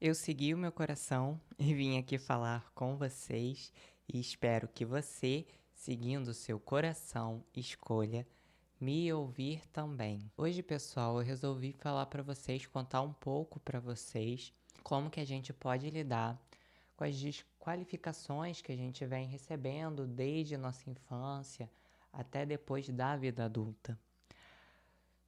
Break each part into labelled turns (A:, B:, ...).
A: Eu segui o meu coração e vim aqui falar com vocês e espero que você, seguindo o seu coração, escolha me ouvir também. Hoje, pessoal, eu resolvi falar para vocês, contar um pouco para vocês como que a gente pode lidar com as desqualificações que a gente vem recebendo desde nossa infância até depois da vida adulta.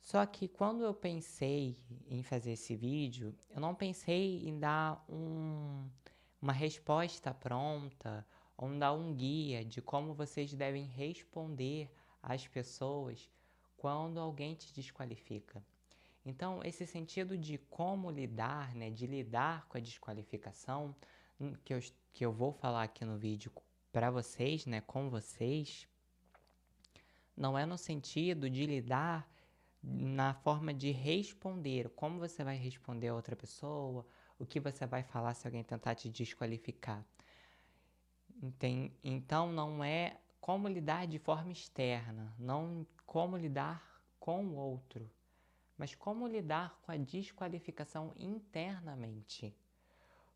A: Só que quando eu pensei em fazer esse vídeo, eu não pensei em dar uma resposta pronta ou dar um guia de como vocês devem responder às pessoas quando alguém te desqualifica. Então, esse sentido de como lidar, né, de lidar com a desqualificação, que eu vou falar aqui no vídeo para vocês, né, com vocês, não é no sentido de lidar na forma de responder, como você vai responder a outra pessoa, o que você vai falar se alguém tentar te desqualificar. Então não é como lidar de forma externa, não como lidar com o outro, mas como lidar com a desqualificação internamente.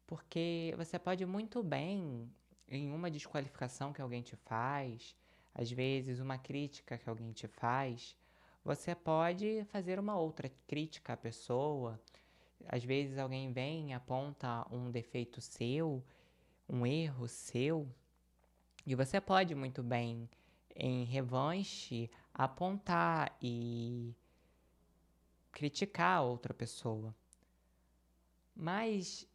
A: Porque você pode muito bem, em uma desqualificação que alguém te faz, às vezes uma crítica que alguém te faz, você pode fazer uma outra crítica à pessoa. Às vezes alguém vem e aponta um defeito seu, um erro seu, e você pode muito bem, em revanche, apontar e criticar a outra pessoa. Mas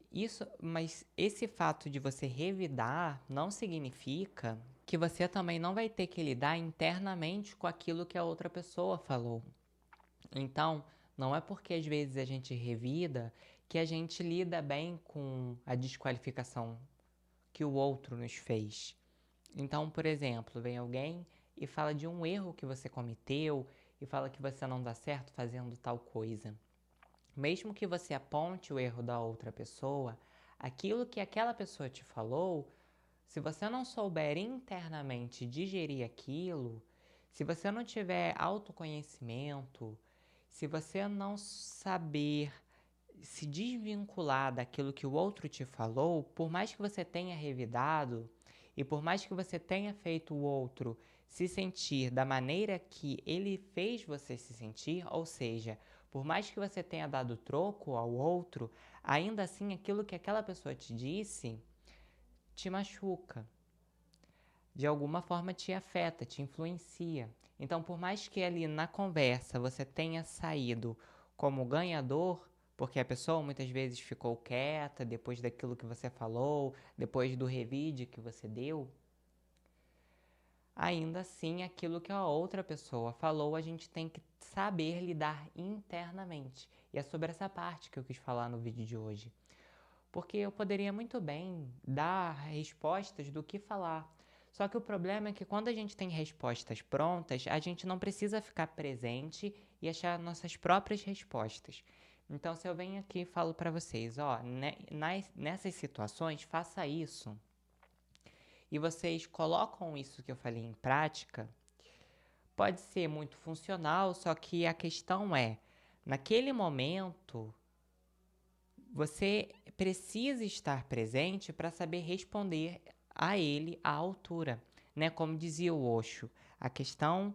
A: esse fato de você revidar não significa que você também não vai ter que lidar internamente com aquilo que a outra pessoa falou. Então, não é porque às vezes a gente revida que a gente lida bem com a desqualificação que o outro nos fez. Então, por exemplo, vem alguém e fala de um erro que você cometeu e fala que você não dá certo fazendo tal coisa. Mesmo que você aponte o erro da outra pessoa, aquilo que aquela pessoa te falou, se você não souber internamente digerir aquilo, se você não tiver autoconhecimento, se você não saber se desvincular daquilo que o outro te falou, por mais que você tenha revidado e por mais que você tenha feito o outro se sentir da maneira que ele fez você se sentir, ou seja, por mais que você tenha dado troco ao outro, ainda assim aquilo que aquela pessoa te disse te machuca. De alguma forma te afeta, te influencia. Então, por mais que ali na conversa você tenha saído como ganhador, porque a pessoa muitas vezes ficou quieta depois daquilo que você falou, depois do revide que você deu, ainda assim aquilo que a outra pessoa falou a gente tem que saber lidar internamente. E é sobre essa parte que eu quis falar no vídeo de hoje. Porque eu poderia muito bem dar respostas do que falar. Só que o problema é que quando a gente tem respostas prontas, a gente não precisa ficar presente e achar nossas próprias respostas. Então, se eu venho aqui e falo para vocês, ó, nessas situações, faça isso, e vocês colocam isso que eu falei em prática, pode ser muito funcional, só que a questão é, naquele momento, você precisa estar presente para saber responder a ele à altura, né? Como dizia o Osho, a questão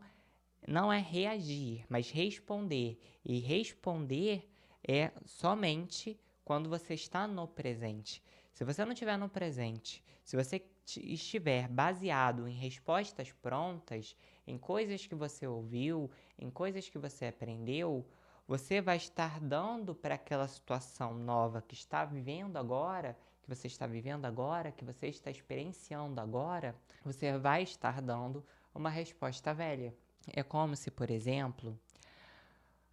A: não é reagir, mas responder. E responder é somente quando você está no presente. Se você não estiver no presente, se você estiver baseado em respostas prontas, em coisas que você ouviu, em coisas que você aprendeu, você vai estar dando para aquela situação nova que está vivendo agora, que você está vivendo agora, que você está experienciando agora, você vai estar dando uma resposta velha. É como se, por exemplo,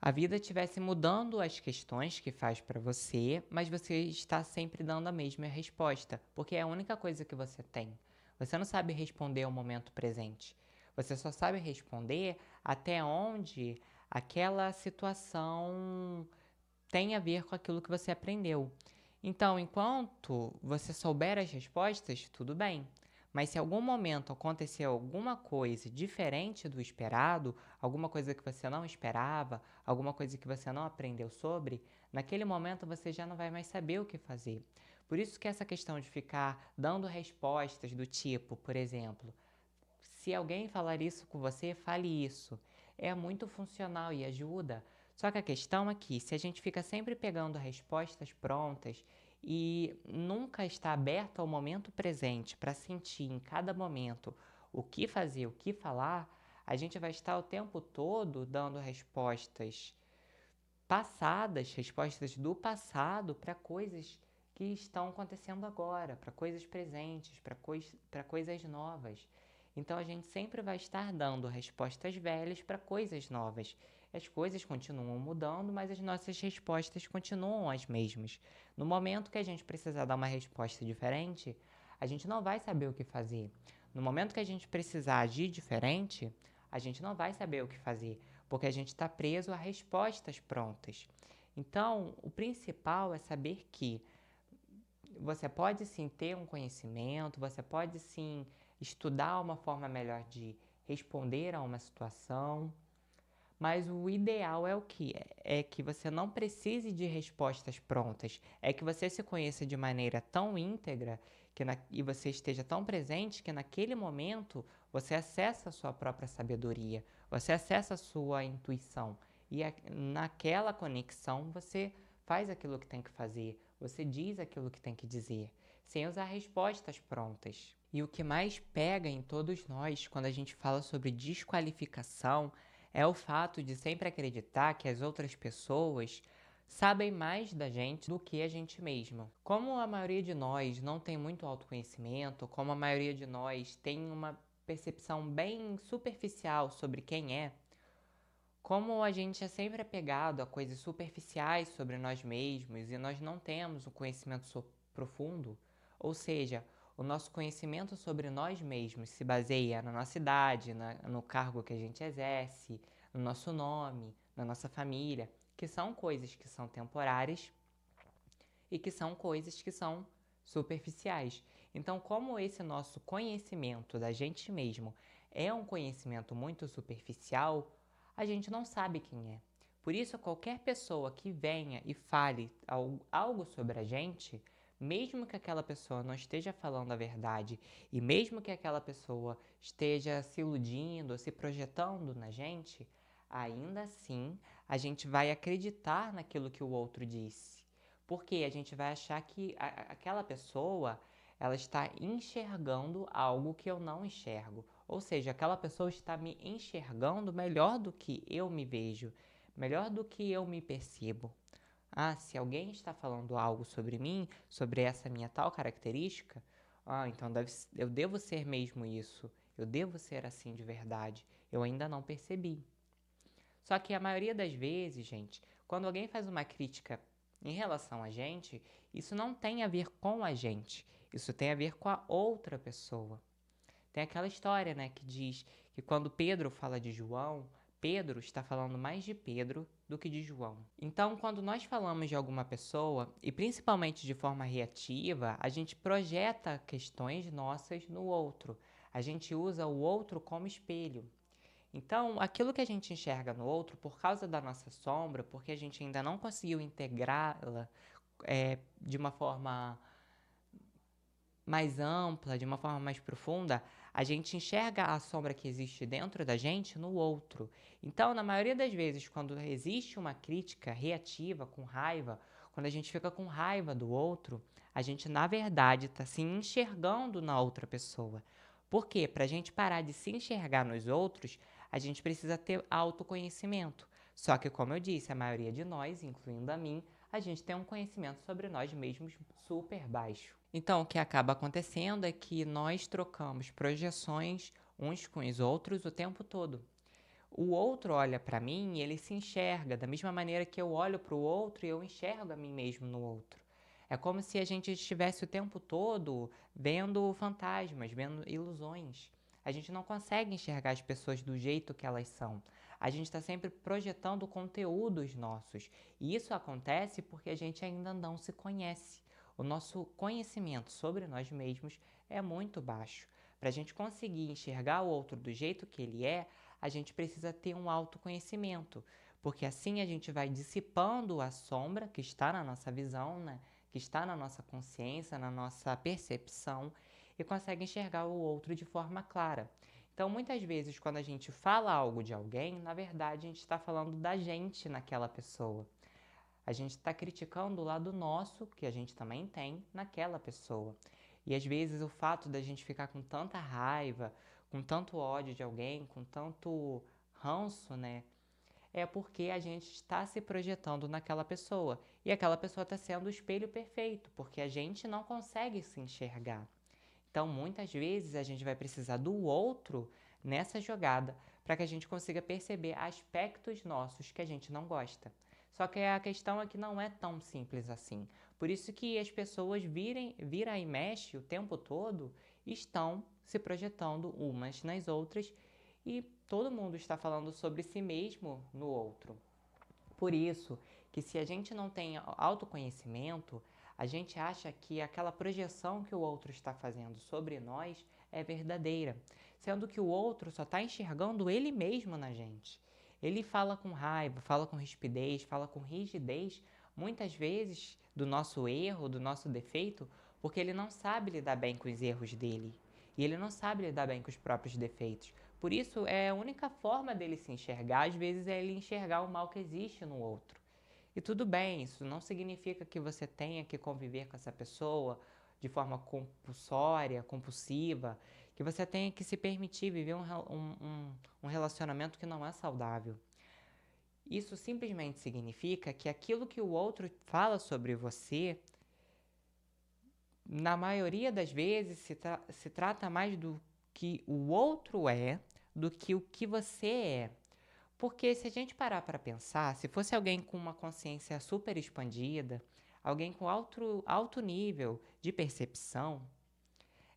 A: a vida estivesse mudando as questões que faz para você, mas você está sempre dando a mesma resposta, porque é a única coisa que você tem. Você não sabe responder ao momento presente. Você só sabe responder até onde aquela situação tem a ver com aquilo que você aprendeu. Então, enquanto você souber as respostas, tudo bem. Mas se em algum momento acontecer alguma coisa diferente do esperado, alguma coisa que você não esperava, alguma coisa que você não aprendeu sobre, naquele momento você já não vai mais saber o que fazer. Por isso que essa questão de ficar dando respostas do tipo, por exemplo, se alguém falar isso com você, fale isso. É muito funcional e ajuda. Só que a questão é que, se a gente fica sempre pegando respostas prontas e nunca está aberto ao momento presente para sentir em cada momento o que fazer, o que falar, a gente vai estar o tempo todo dando respostas passadas, respostas do passado para coisas que estão acontecendo agora, para coisas presentes, para coisas novas. Então a gente sempre vai estar dando respostas velhas para coisas novas. As coisas continuam mudando, mas as nossas respostas continuam as mesmas. No momento que a gente precisar dar uma resposta diferente, a gente não vai saber o que fazer. No momento que a gente precisar agir diferente, a gente não vai saber o que fazer, porque a gente está preso a respostas prontas. Então, o principal é saber que você pode sim ter um conhecimento, você pode sim estudar uma forma melhor de responder a uma situação, mas o ideal é o que? É que você não precise de respostas prontas, é que você se conheça de maneira tão íntegra e você esteja tão presente que naquele momento você acessa a sua própria sabedoria, você acessa a sua intuição e naquela conexão você faz aquilo que tem que fazer, você diz aquilo que tem que dizer, sem usar respostas prontas. E o que mais pega em todos nós quando a gente fala sobre desqualificação é o fato de sempre acreditar que as outras pessoas sabem mais da gente do que a gente mesma. Como a maioria de nós não tem muito autoconhecimento, como a maioria de nós tem uma percepção bem superficial sobre quem é, como a gente é sempre apegado a coisas superficiais sobre nós mesmos e nós não temos um conhecimento profundo, ou seja, o nosso conhecimento sobre nós mesmos se baseia na nossa idade, no cargo que a gente exerce, no nosso nome, na nossa família, que são coisas que são temporárias e que são coisas que são superficiais. Então, como esse nosso conhecimento da gente mesmo é um conhecimento muito superficial, a gente não sabe quem é. Por isso, qualquer pessoa que venha e fale algo sobre a gente, mesmo que aquela pessoa não esteja falando a verdade e mesmo que aquela pessoa esteja se iludindo, se projetando na gente, ainda assim a gente vai acreditar naquilo que o outro disse. Porque a gente vai achar que aquela pessoa ela está enxergando algo que eu não enxergo. Ou seja, aquela pessoa está me enxergando melhor do que eu me vejo, melhor do que eu me percebo. Ah, se alguém está falando algo sobre mim, sobre essa minha tal característica, então eu devo ser mesmo isso. Eu devo ser assim de verdade. Eu ainda não percebi. Só que a maioria das vezes, gente, quando alguém faz uma crítica em relação a gente, isso não tem a ver com a gente. Isso tem a ver com a outra pessoa. Tem aquela história, né, que diz que quando Pedro fala de João, Pedro está falando mais de Pedro do que de João. Então, quando nós falamos de alguma pessoa, e principalmente de forma reativa, a gente projeta questões nossas no outro. A gente usa o outro como espelho. Então, aquilo que a gente enxerga no outro, por causa da nossa sombra, porque a gente ainda não conseguiu integrá-la de uma forma mais ampla, de uma forma mais profunda, a gente enxerga a sombra que existe dentro da gente no outro. Então, na maioria das vezes, quando existe uma crítica reativa, com raiva, quando a gente fica com raiva do outro, a gente, na verdade, está se enxergando na outra pessoa. Por quê? Para a gente parar de se enxergar nos outros, a gente precisa ter autoconhecimento. Só que, como eu disse, a maioria de nós, incluindo a mim, a gente tem um conhecimento sobre nós mesmos super baixo. Então, o que acaba acontecendo é que nós trocamos projeções uns com os outros o tempo todo. O outro olha para mim e ele se enxerga da mesma maneira que eu olho para o outro e eu enxergo a mim mesmo no outro. É como se a gente estivesse o tempo todo vendo fantasmas, vendo ilusões. A gente não consegue enxergar as pessoas do jeito que elas são. A gente está sempre projetando conteúdos nossos. E isso acontece porque a gente ainda não se conhece. O nosso conhecimento sobre nós mesmos é muito baixo. Para a gente conseguir enxergar o outro do jeito que ele é, a gente precisa ter um autoconhecimento. porque assim a gente vai dissipando a sombra que está na nossa visão, né? Que está na nossa consciência, na nossa percepção, e consegue enxergar o outro de forma clara. Então, muitas vezes, quando a gente fala algo de alguém, na verdade, a gente está falando da gente naquela pessoa. A gente está criticando o lado nosso, que a gente também tem, naquela pessoa. E às vezes o fato da gente ficar com tanta raiva, com tanto ódio de alguém, com tanto ranço, né? É porque a gente está se projetando naquela pessoa. E aquela pessoa está sendo o espelho perfeito, porque a gente não consegue se enxergar. Então, muitas vezes, a gente vai precisar do outro nessa jogada para que a gente consiga perceber aspectos nossos que a gente não gosta. Só que a questão é que não é tão simples assim. Por isso que as pessoas vira e mexe o tempo todo estão se projetando umas nas outras e todo mundo está falando sobre si mesmo no outro. Por isso que se a gente não tem autoconhecimento, a gente acha que aquela projeção que o outro está fazendo sobre nós é verdadeira, sendo que o outro só está enxergando ele mesmo na gente. Ele fala com raiva, fala com rispidez, fala com rigidez, muitas vezes do nosso erro, do nosso defeito, porque ele não sabe lidar bem com os erros dele. E ele não sabe lidar bem com os próprios defeitos. Por isso, a única forma dele se enxergar, às vezes, é ele enxergar o mal que existe no outro. E tudo bem, isso não significa que você tenha que conviver com essa pessoa de forma compulsória, compulsiva, que você tenha que se permitir viver um relacionamento que não é saudável. Isso simplesmente significa que aquilo que o outro fala sobre você, na maioria das vezes, se trata mais do que o outro é do que o que você é. Porque se a gente parar para pensar, se fosse alguém com uma consciência super expandida, alguém com alto nível de percepção,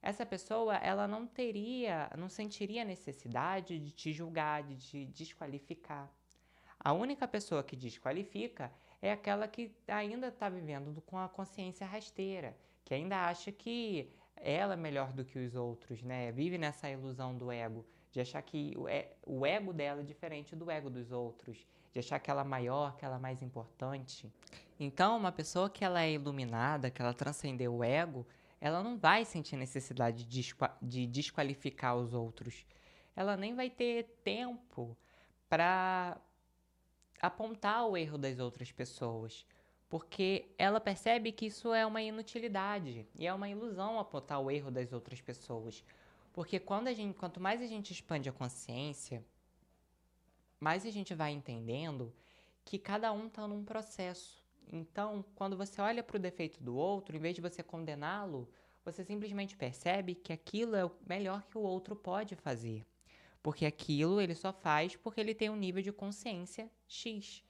A: essa pessoa ela não sentiria necessidade de te julgar, de te desqualificar. A única pessoa que desqualifica é aquela que ainda está vivendo com a consciência rasteira, que ainda acha que ela é melhor do que os outros, né? Vive nessa ilusão do ego, de achar que o ego dela é diferente do ego dos outros, de achar que ela é maior, que ela é mais importante. Então, uma pessoa que ela é iluminada, que ela transcendeu o ego, ela não vai sentir necessidade de desqualificar os outros. Ela nem vai ter tempo para apontar o erro das outras pessoas, porque ela percebe que isso é uma inutilidade e é uma ilusão apontar o erro das outras pessoas. Porque quanto mais a gente expande a consciência, mais a gente vai entendendo que cada um está num processo. Então, quando você olha para o defeito do outro, em vez de você condená-lo, você simplesmente percebe que aquilo é o melhor que o outro pode fazer. Porque aquilo ele só faz porque ele tem um nível de consciência X.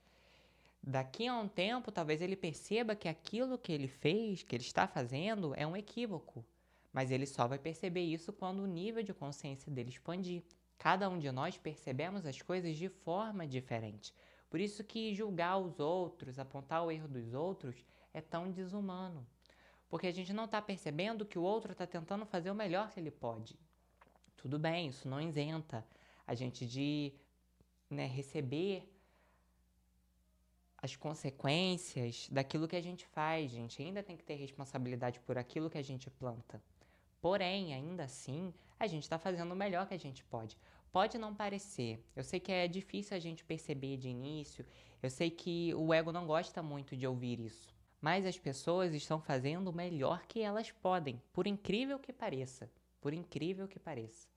A: Daqui a um tempo, talvez ele perceba que aquilo que ele fez, que ele está fazendo, é um equívoco. Mas ele só vai perceber isso quando o nível de consciência dele expandir. Cada um de nós percebemos as coisas de forma diferente. Por isso que julgar os outros, apontar o erro dos outros, é tão desumano. Porque a gente não está percebendo que o outro está tentando fazer o melhor que ele pode. Tudo bem, isso não isenta a gente de receber as consequências daquilo que a gente faz. A gente ainda tem que ter responsabilidade por aquilo que a gente planta. Porém, ainda assim, a gente está fazendo o melhor que a gente pode. Pode não parecer. Eu sei que é difícil a gente perceber de início. Eu sei que o ego não gosta muito de ouvir isso. Mas as pessoas estão fazendo o melhor que elas podem, por incrível que pareça. Por incrível que pareça.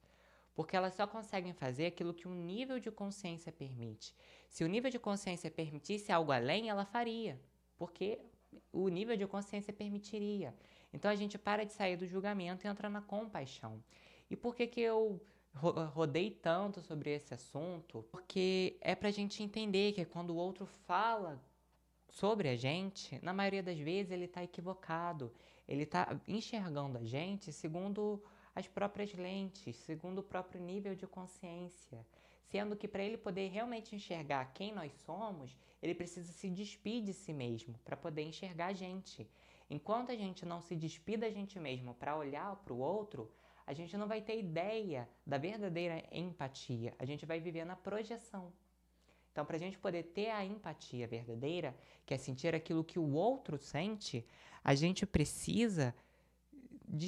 A: Porque elas só conseguem fazer aquilo que o nível de consciência permite. Se o nível de consciência permitisse algo além, ela faria. Porque o nível de consciência permitiria. Então a gente para de sair do julgamento e entra na compaixão. E por que eu rodei tanto sobre esse assunto? Porque é pra gente entender que quando o outro fala sobre a gente, na maioria das vezes ele está equivocado. Ele está enxergando a gente segundo as próprias lentes, segundo o próprio nível de consciência. Sendo que para ele poder realmente enxergar quem nós somos, ele precisa se despir de si mesmo para poder enxergar a gente. Enquanto a gente não se despir da gente mesmo para olhar para o outro, a gente não vai ter ideia da verdadeira empatia. A gente vai viver na projeção. Então, para a gente poder ter a empatia verdadeira, que é sentir aquilo que o outro sente, a gente precisa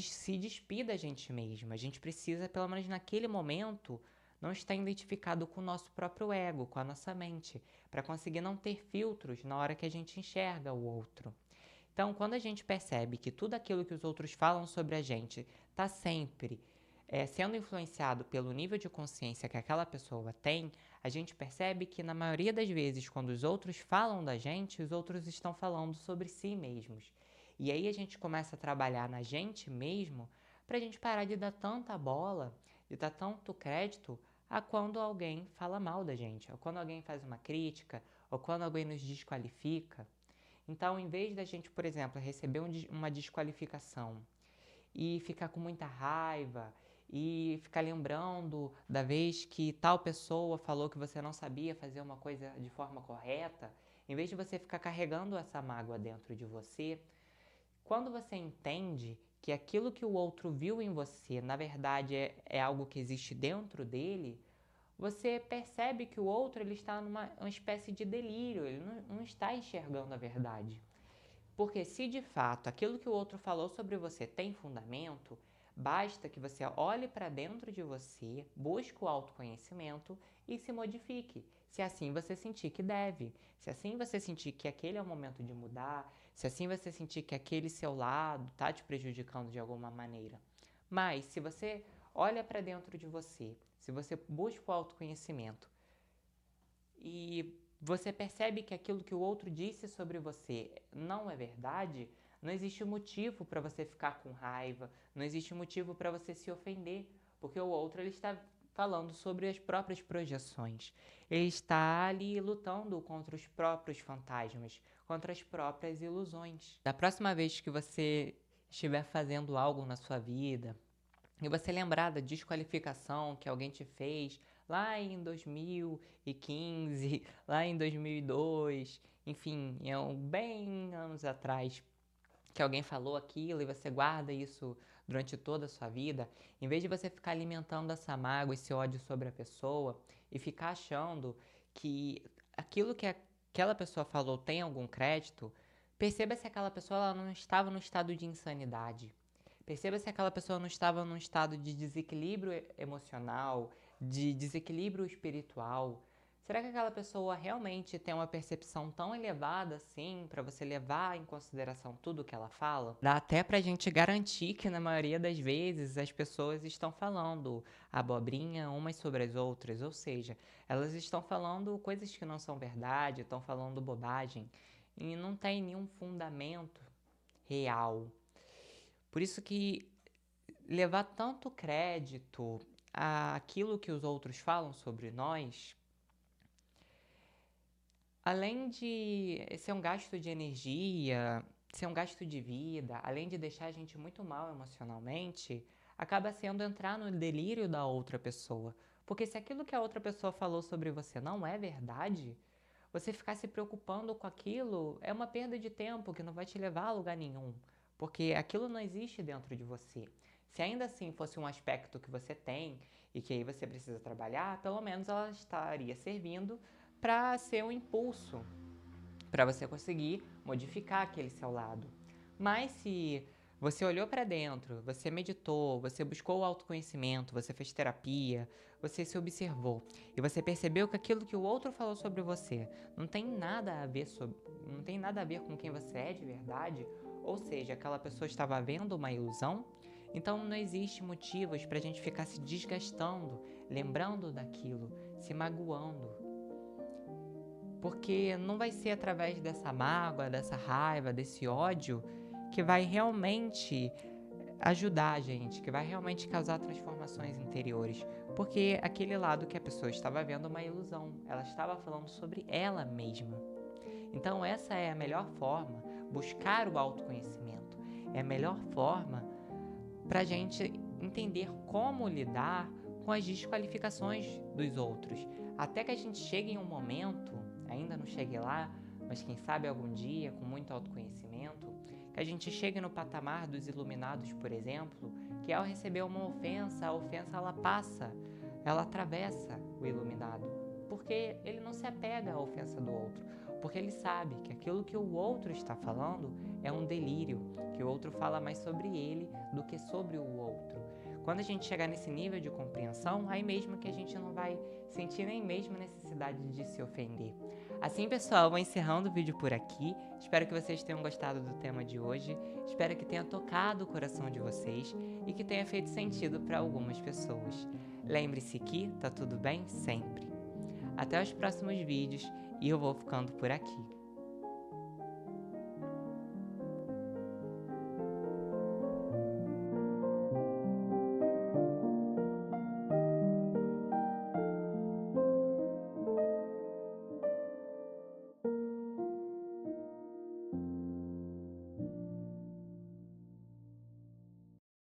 A: se despir da gente mesmo. A gente precisa, pelo menos naquele momento, não estar identificado com o nosso próprio ego, com a nossa mente, para conseguir não ter filtros na hora que a gente enxerga o outro. Então, quando a gente percebe que tudo aquilo que os outros falam sobre a gente está sempre sendo influenciado pelo nível de consciência que aquela pessoa tem, a gente percebe que na maioria das vezes, quando os outros falam da gente, os outros estão falando sobre si mesmos. E aí a gente começa a trabalhar na gente mesmo para a gente parar de dar tanta bola, de dar tanto crédito a quando alguém fala mal da gente, ou quando alguém faz uma crítica, ou quando alguém nos desqualifica. Então, em vez da gente, por exemplo, receber uma desqualificação e ficar com muita raiva e ficar lembrando da vez que tal pessoa falou que você não sabia fazer uma coisa de forma correta, em vez de você ficar carregando essa mágoa dentro de você, quando você entende que aquilo que o outro viu em você, na verdade, é algo que existe dentro dele, você percebe que o outro ele está numa uma espécie de delírio, ele não está enxergando a verdade. Porque se de fato aquilo que o outro falou sobre você tem fundamento, basta que você olhe para dentro de você, busque o autoconhecimento e se modifique. Se assim você sentir que deve, se assim você sentir que aquele é o momento de mudar, se assim você sentir que aquele seu lado está te prejudicando de alguma maneira. Mas se você olha para dentro de você, se você busca o autoconhecimento e você percebe que aquilo que o outro disse sobre você não é verdade, não existe motivo para você ficar com raiva, não existe motivo para você se ofender, porque o outro ele está falando sobre as próprias projeções. Ele está ali lutando contra os próprios fantasmas, contra as próprias ilusões. Da próxima vez que você estiver fazendo algo na sua vida, e você lembrar da desqualificação que alguém te fez lá em 2015, lá em 2002, enfim, bem anos atrás, que alguém falou aquilo e você guarda isso durante toda a sua vida, em vez de você ficar alimentando essa mágoa, esse ódio sobre a pessoa e ficar achando que aquilo que aquela pessoa falou tem algum crédito, perceba se aquela pessoa ela não estava no estado de insanidade. Perceba se aquela pessoa não estava num estado de desequilíbrio emocional, de desequilíbrio espiritual. Será que aquela pessoa realmente tem uma percepção tão elevada assim para você levar em consideração tudo que ela fala? Dá até pra gente garantir que na maioria das vezes as pessoas estão falando abobrinha umas sobre as outras, ou seja, elas estão falando coisas que não são verdade, estão falando bobagem e não tem nenhum fundamento real. Por isso que levar tanto crédito àquilo que os outros falam sobre nós, além de ser um gasto de energia, ser um gasto de vida, além de deixar a gente muito mal emocionalmente, acaba sendo entrar no delírio da outra pessoa. Porque se aquilo que a outra pessoa falou sobre você não é verdade, você ficar se preocupando com aquilo é uma perda de tempo que não vai te levar a lugar nenhum, porque aquilo não existe dentro de você. Se ainda assim fosse um aspecto que você tem e que aí você precisa trabalhar, pelo menos ela estaria servindo para ser um impulso para você conseguir modificar aquele seu lado. Mas se você olhou para dentro, você meditou, você buscou o autoconhecimento, você fez terapia, você se observou e você percebeu que aquilo que o outro falou sobre você não tem nada a ver não tem nada a ver com quem você é de verdade, ou seja, aquela pessoa estava vendo uma ilusão, então não existe motivos para a gente ficar se desgastando, lembrando daquilo, se magoando. Porque não vai ser através dessa mágoa, dessa raiva, desse ódio que vai realmente ajudar a gente, que vai realmente causar transformações interiores. Porque aquele lado que a pessoa estava vendo é uma ilusão, ela estava falando sobre ela mesma. Então, essa é a melhor forma, buscar o autoconhecimento. É a melhor forma para a gente entender como lidar com as desqualificações dos outros. Até que a gente chegue em um momento, ainda não chegue lá, mas quem sabe algum dia, com muito autoconhecimento, que a gente chegue no patamar dos iluminados, por exemplo, que ao receber uma ofensa, a ofensa ela passa, ela atravessa o iluminado. Por porque ele não se apega à ofensa do outro, porque ele sabe que aquilo que o outro está falando é um delírio, que o outro fala mais sobre ele do que sobre o outro. Quando a gente chegar nesse nível de compreensão, aí mesmo que a gente não vai sentir nem mesmo necessidade de se ofender. Assim, pessoal, vou encerrando o vídeo por aqui. Espero que vocês tenham gostado do tema de hoje. Espero que tenha tocado o coração de vocês e que tenha feito sentido para algumas pessoas. Lembre-se que tá tudo bem sempre. Até os próximos vídeos e eu vou ficando por aqui.